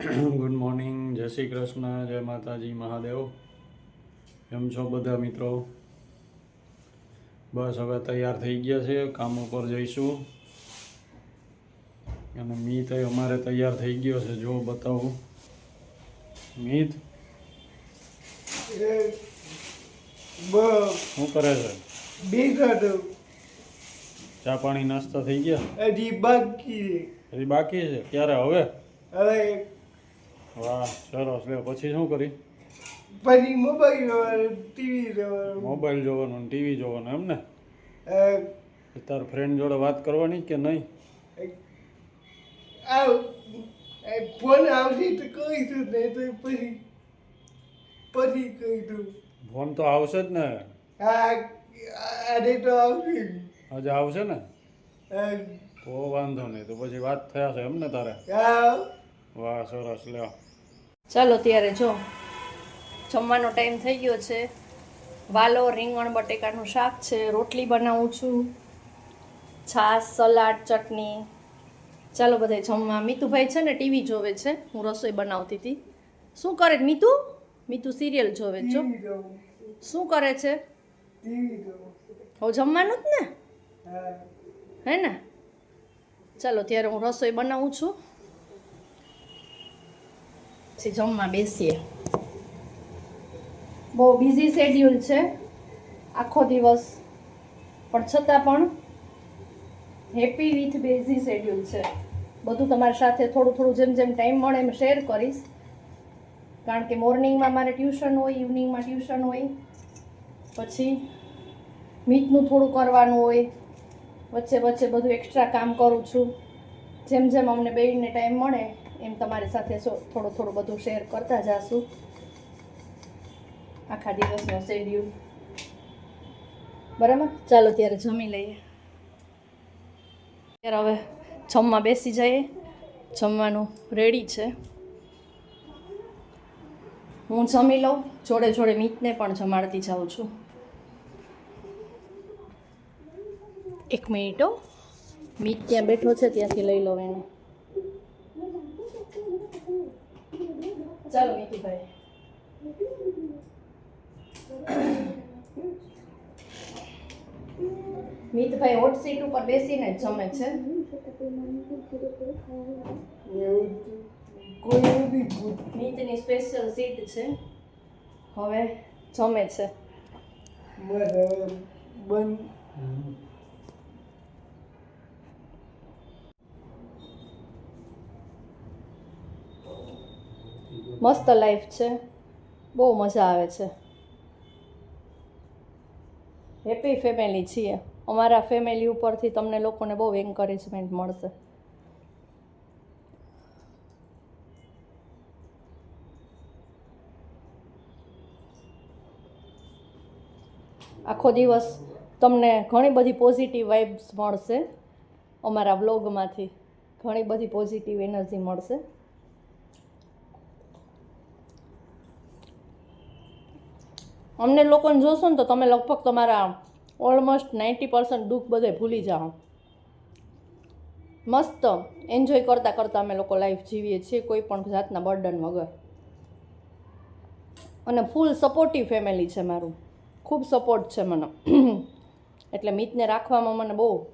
Good morning, જય શ્રી કૃષ્ણ, જય માતાજી, મહાદેવ. કેમ છો બધા મિત્રો? બસ હવે તૈયાર થઈ ગયા છે, કામ ઉપર જઈશું. અને મીત અમારે તૈયાર થઈ ગયો છે, જો બતાવું. મીત શું કરે છે? ચા પાણી નાસ્તા થઈ ગયા? હજી બાકી છે. ક્યારે? હવે? વાહ, સરસ. લે પછી શું કરી? પછી મોબાઈલ જોવાનું, ટીવી જોવાનું, એમ ને? તાર ફ્રેન્ડ જોડે વાત કરવાની કે નહીં? ફોન આવશે તો કહીશું, નહીં તો પછી કહીશું. ફોન તો આવશે જ ને. આજે તો આવશે. આજે આવશે ને? તો વાંધો નહીં. તો પછી વાત થયા છે એમ ને તારે? વાહ, સરસ. લ્યો ચાલો ત્યારે જો જમવાનો ટાઈમ થઈ ગયો છે. વાલો રીંગણ બટેકાનું શાક છે, રોટલી બનાવું છું, છાશ, સલાડ, ચટણી. ચાલો બધા જમવા. મીતુભાઈ છે ને ટીવી જોવે છે, હું રસોઈ બનાવતી હતી. શું કરે મીતુ? મીતુ સિરિયલ જોવે છો. શું કરે છે? હવે જમવાનું જ ને, હે ને? ચાલો ત્યારે હું રસોઈ બનાવું છું, પછી જમવા બેસીએ. બહુ બિઝી શેડ્યુલ છે આખો દિવસ, પણ છતાં પણ હેપી વિથ બિઝી શેડ્યુલ છે. બધું તમારી સાથે થોડું થોડું જેમ જેમ ટાઈમ મળે એમ શેર કરીશ, કારણ કે મોર્નિંગમાં મારે ટ્યુશન હોય, ઇવનિંગમાં ટ્યુશન હોય, પછી મીટનું થોડું કરવાનું હોય, વચ્ચે વચ્ચે બધું એક્સ્ટ્રા કામ કરું છું. જેમ જેમ અમને બેયને ટાઈમ મળે એમ તમારી સાથે થોડું થોડું બધું શેર કરતા જાશું. આખા દિવસનો શેડ્યુલ, બરાબર? ચાલો ત્યારે જમી લઈએ. ત્યારે હવે જમવા બેસી જઈએ. જમવાનું રેડી છે. હું જમી લઉં, જોડે જોડે મીતને પણ જમાડતી જાઉં છું. એક મિનિટ હો, મીત ત્યાં બેઠો છે, ત્યાંથી લઈ લો એને. ચાલો મીતુભાઈ. મીતભાઈ હોટ સીટ ઉપર બેસીને જ જમે છે. મીતની સ્પેશિયલ સીટ છે, હવે જમે છે. મસ્ત લાઈફ છે, બહુ મજા આવે છે. હેપી ફેમિલી છીએ. અમારા ફેમિલી ઉપરથી તમને લોકોને બહુ એન્કરેજમેન્ટ મળશે. આખો દિવસ તમને ઘણી બધી પોઝિટિવ વાઇબ્સ મળશે. અમારા વ્લોગમાંથી ઘણી બધી પોઝિટિવ એનર્જી મળશે. અમને લોકોને જોશો ને તો તમે લગભગ તમારા ઓલમોસ્ટ 90% દુઃખ બધે ભૂલી જાઓ. મસ્ત એન્જોય કરતાં કરતાં અમે લોકો લાઈફ જીવીએ છીએ, કોઈ પણ જાતના બર્ડન વગર. અને ફૂલ સપોર્ટિવ ફેમિલી છે મારું, ખૂબ સપોર્ટ છે મને. એટલે મીતને રાખવામાં મને બહુ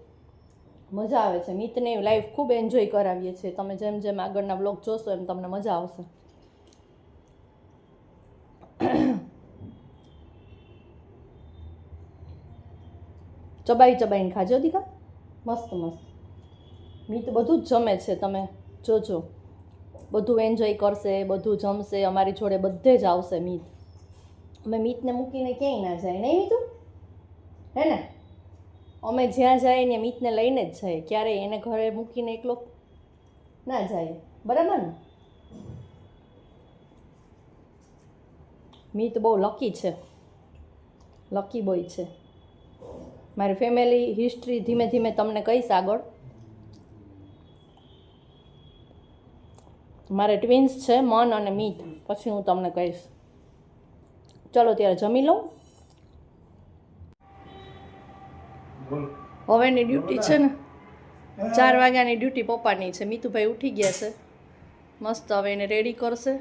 મજા આવે છે. મીતને લાઈફ ખૂબ એન્જોય કરાવીએ છીએ. તમે જેમ જેમ આગળના બ્લોગ જોશો એમ તમને મજા આવશે. ચબાઈ ચબાઈને ખાજો દીકા, મસ્ત મસ્ત. મીત બધું જ જમે છે, તમે જોજો. બધું એન્જોય કરશે, બધું જમશે, અમારી જોડે બધે જ આવશે મીત. અમે મીતને મૂકીને ક્યાંય ના જાય, નહીં મીતું? હે ને? અમે જ્યાં જાય ને મીતને લઈને જ જાય, ક્યારેય એને ઘરે મૂકીને એકલો ના જાય, બરાબર ને? મીત બહુ લકી છે, લકી બોય છે. મારી ફેમિલી હિસ્ટ્રી ધીમે ધીમે તમને કહીશ આગળ. મારે ટ્વિન્સ છે, મન અને મીત, પછી હું તમને કહીશ. ચલો ત્યારે જમી લઉં. હવેની ડ્યુટી છે ને 4 વાગ્યાની ડ્યુટી પપ્પાની છે. મીતુભાઈ ઉઠી ગયા છે, મસ્ત હવે એને રેડી કરશે,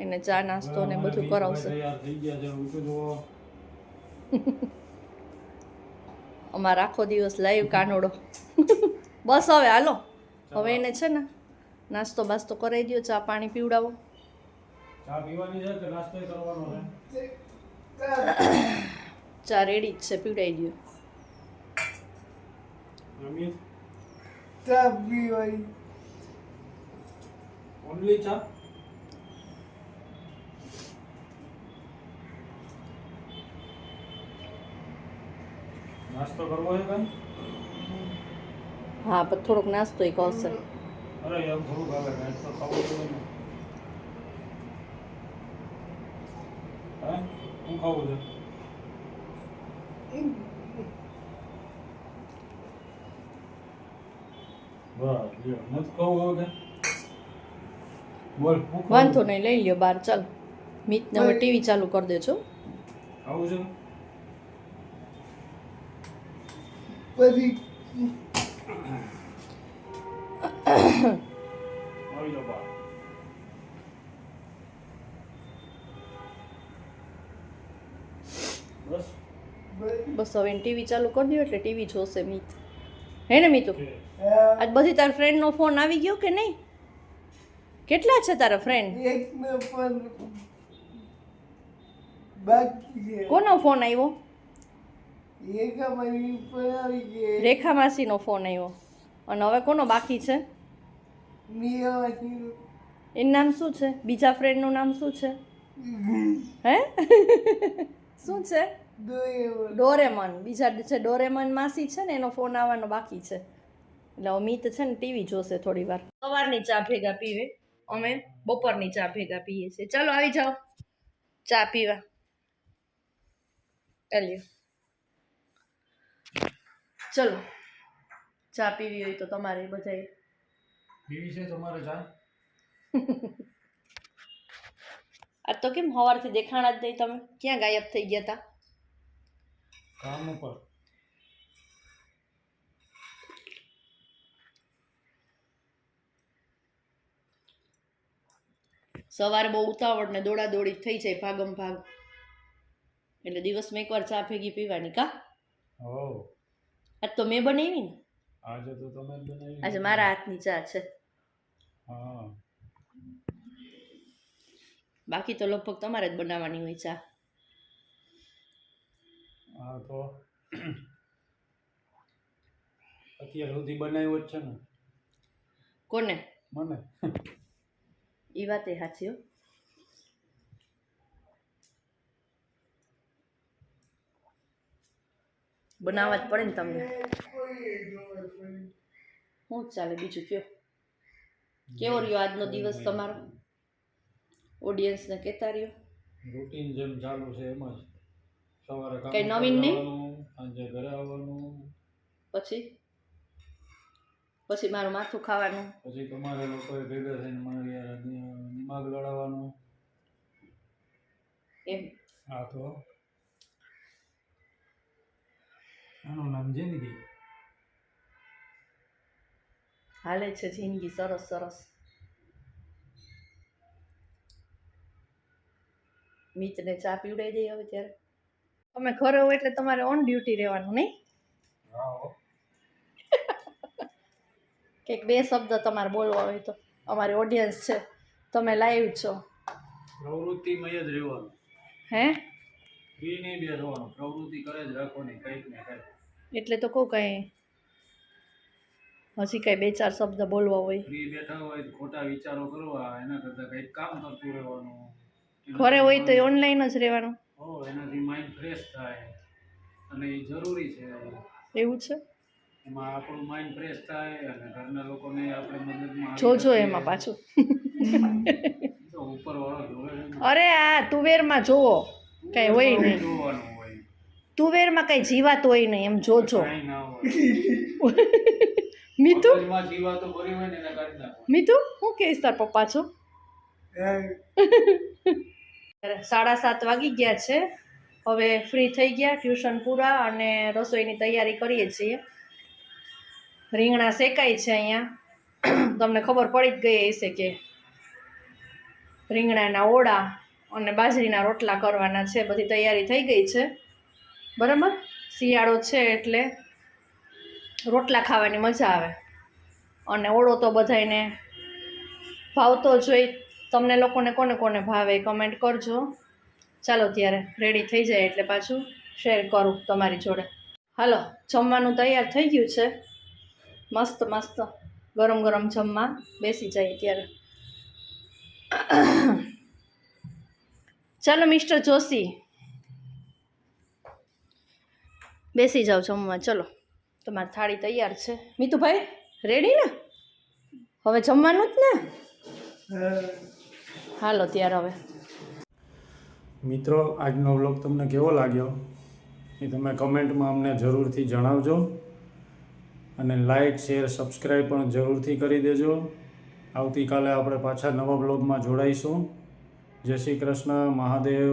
એને ચા નાસ્તો ને બધું કરાવશે. તૈયાર થઈ ગયા છે હું તો જો અમારો આખો દિવસ લાઈવ કાનોડો. બસ હવે હાલો, હવે એને છે ને નાસ્તો બાસ્તો કરાવી દો, ચા પાણી પીવડાવો. ચા પીવાની છે કે નાસ્તો કરવાનો છે? ચા રેડી જ છે, પીવડાવી દો. અમિત ચા પીવાય. ઓનલી ચા? નાસ્તો કરવો છે કઈ? હા પણ થોડોક નાસ્તો એ કરશે. અરે એમ થોડુંક આવે, કાંઈક તો ખાવું જોઈએ ને. હે શું ખાવું છે? બસ લ્યો, નથી ખાવું હવે કે? બોલ શું ખાવું? વાંધો નહીં, લઈ લ્યો બાર. ચાલ મિતને હવે ટીવી ચાલુ કરી દેજો. ખાવું છે? પછી આવી જાઓ બા. બસ બસ હવે ટીવી ચાલુ કરી દો એટલે ટીવી જોશે મિત. હે ને મિતુ? ઓકે. આજ બધી તારા ફ્રેન્ડનો ફોન આવી ગયો કે નહીં? કેટલા છે તારા ફ્રેન્ડ? એકને પણ બાકી છે. કોનો ફોન આવ્યો? એક અમારી પર આવી ગઈ. રેખા માસીનો ફોન આવ્યો. અને હવે કોનો બાકી છે? મિયાવાથી એનું નામ શું છે? બીજા ફ્રેન્ડનું નામ શું છે? હે શું છે? ડોરેમન. બીજા છે ડોરેમન માસી છે ને, એનો ફોન આવવાનો બાકી છે. એટલે અમિત છે ને ટીવી જોશે થોડી વાર. સવારની ચા ભેગા પીવે, અમે બપોરની ચા ભેગા પીએ છીએ. ચાલો આવી જાઓ ચા પીવા. ચાલ્યો ચલો, ચા પીવી હોય તો તમારે બધાય. પીવી છે તમારે ચા? આજ તો કેમ સવારથી દેખાણા જ નહીં તમે? ક્યાં ગાયબ થઈ ગયા હતા? કામ ઉપર. સવારે બહુ ઉતાવળ ને દોડા દોડી થઈ જાય, ભાગમ ભાગ. એટલે દિવસમાં એકવાર ચા ભેગી પીવાની. કા હો, આજ તો મેં બનાવી ને, આજે તો તમે જ બનાવી. આજે મારા હાથની ચા છે. હા, બાકી તો લગભગ તમારે જ બનાવવાની હોય ચા. હા તો અત્યાર સુધી બનાવ્યો જ છે ને. કોને? મને. એ વાત એ સાચી હો. બનાવવા જ પડે ને તમને. શું ચાલે બીજું કયો? કેવો રહ્યો આજનો દિવસ તમારો? ઓડિયન્સને કહેતા રહ્યો. રૂટીન જેમ ચાલુ છે એમ જ. સવારે કામ કઈ નવીન નહીં? કરવાનું, સાંજે ઘરે આવવાનું, પછી પછી મારું માથું ખાવાનું. પછી તમારે લોકોએ ભેગા થઈને મારી યાર દિમાગ લડાવવાનું. એમ હા તો આનું નામ જિંદગી. હાલે છે જિંદગી સરસ સરસ. મિતને ચા પીવડાવી દઈએ હવે ત્યારે. તમે ઘરે હો એટલે તમારે ઓન ડ્યુટી રહેવાનું નહીં? હા હો. કંઈક બે શબ્દ તમારે બોલવા હોય તો. અમારી ઓડિયન્સ છે, તમે લાઈવ છો. પ્રવૃત્તિમય જ રહેવાનું. હે ફ્રી નહીં બેસવાનું, પ્રવૃત્તિ કરે જ રાખવાની કંઈક ને કંઈક. એટલે તો કહું કંઈ હજી કંઈ બે ચાર શબ્દ બોલવા હોય. ફ્રી બેઠા હોય તો ખોટા વિચારો કરવા, એના કરતાં કંઈક કામ કરતું રહેવાનું. ઘરે હોય તો ઓનલાઈન જ રહેવાનું. હો, એનાથી માઇન્ડ ફ્રેશ થાય અને એ જરૂરી છે. એવું છે? એમાં આપણું માઇન્ડ ફ્રેશ થાય અને ઘરના લોકોને આપણે મદદમાં આવી જોજો શકીએ. એમાં પાછું. તો ઉપરવાળો જોવે છે ને. અરે આ તુવેરમાં જોવો કઈ હોય નહીં. જોવાનું હોય. તુવેરમાં કઈ જીવાત હોય નહીં, એમ જોજો. કાંઈ ના હોય. મીતુ મગજમાં જીવાતો ભરી હોય ને એને કાઢી નાખો. મીતુ હું કહીશ તાર પપ્પા છો? 7:30 વાગી ગયા છે. હવે ફ્રી થઈ ગયા, ટ્યુશન પૂરા અને રસોઈની તૈયારી કરીએ છીએ. રીંગણા શેકાય છે અહીંયા. તમને ખબર પડી જ ગઈ હશે કે રીંગણાના ઓળા અને બાજરીના રોટલા કરવાના છે. બધી તૈયારી થઈ ગઈ છે, બરાબર. શિયાળો છે એટલે રોટલા ખાવાની મજા આવે, અને ઓળો તો બધાયને ભાવતો જોઈ. તમને લોકોને કોને કોને ભાવે કમેન્ટ કરજો. ચાલો ત્યારે રેડી થઈ જાય એટલે પાછું શેર કરું તમારી જોડે. હાલો, જમવાનું તૈયાર થઈ ગયું છે. મસ્ત મસ્ત ગરમ ગરમ જમવા બેસી જાય ત્યારે. ચાલો મિસ્ટર જોશી, બેસી જાઓ જમવા. ચલો, તમારી થાળી તૈયાર છે. મીતુભાઈ રેડી ને? હવે જમવાનું જ ને? હાલો ત્યારે હવે. મિત્રો, આજનો વ્લોગ તમને કેવો લાગ્યો એ તમે કમેન્ટમાં અમને જરૂરથી જણાવજો, અને લાઈક શેર સબસ્ક્રાઈબ પણ જરૂરથી કરી દેજો. આવતીકાલે આપણે પાછા નવા વ્લોગમાં જોડાઈશું. જય શ્રી કૃષ્ણ, મહાદેવ.